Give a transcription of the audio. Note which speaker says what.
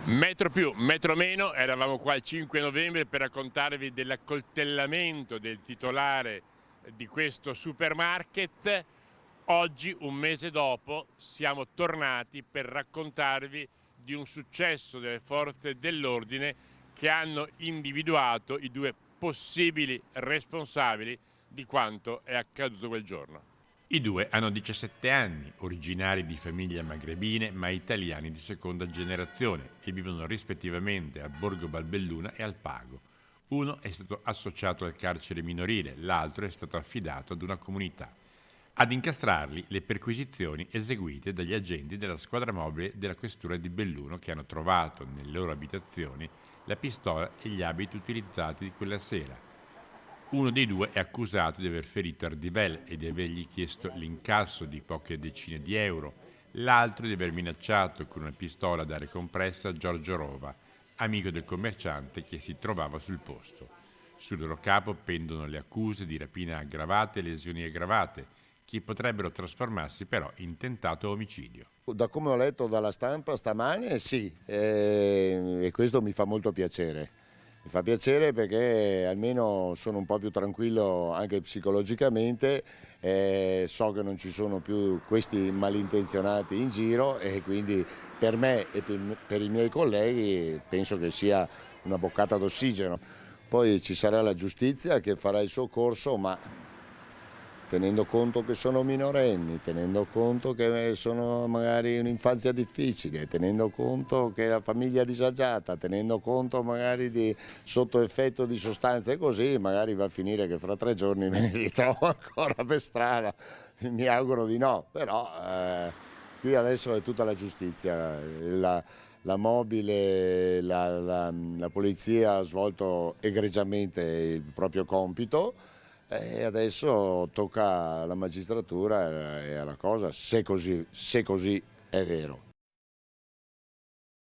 Speaker 1: Metro più, metro meno, eravamo qua il 5 novembre per raccontarvi dell'accoltellamento del titolare di questo supermarket. Oggi, un mese dopo, siamo tornati per raccontarvi di un successo delle forze dell'ordine che hanno individuato i due possibili responsabili di quanto è accaduto quel giorno. I due hanno 17 anni, originari di famiglie magrebine ma italiani di seconda generazione e vivono rispettivamente a Borgo Valbelluna e al Pago. Uno è stato associato al carcere minorile, l'altro è stato affidato ad una comunità. Ad incastrarli le perquisizioni eseguite dagli agenti della squadra mobile della questura di Belluno che hanno trovato nelle loro abitazioni la pistola e gli abiti utilizzati di quella sera. Uno dei due è accusato di aver ferito Ardibel e di avergli chiesto l'incasso di poche decine di euro, l'altro di aver minacciato con una pistola ad aria compressa Giorgio Rova, amico del commerciante che si trovava sul posto. Sul loro capo pendono le accuse di rapina aggravata e lesioni aggravate, che potrebbero trasformarsi però in tentato omicidio.
Speaker 2: Da come ho letto dalla stampa stamane, sì, e questo mi fa molto piacere. Mi fa piacere perché almeno sono un po' più tranquillo anche psicologicamente, so che non ci sono più questi malintenzionati in giro e quindi per me e per i miei colleghi penso che sia una boccata d'ossigeno. Poi ci sarà la giustizia che farà il suo corso, ma tenendo conto che sono minorenni, tenendo conto che sono magari un'infanzia difficile, tenendo conto che la famiglia è disagiata, tenendo conto magari di sotto effetto di sostanze così, magari va a finire che fra 3 giorni me ne ritrovo ancora per strada, mi auguro di no, però qui adesso è tutta la giustizia, la mobile, la polizia ha svolto egregiamente il proprio compito. E adesso tocca alla magistratura e alla cosa, se così è vero.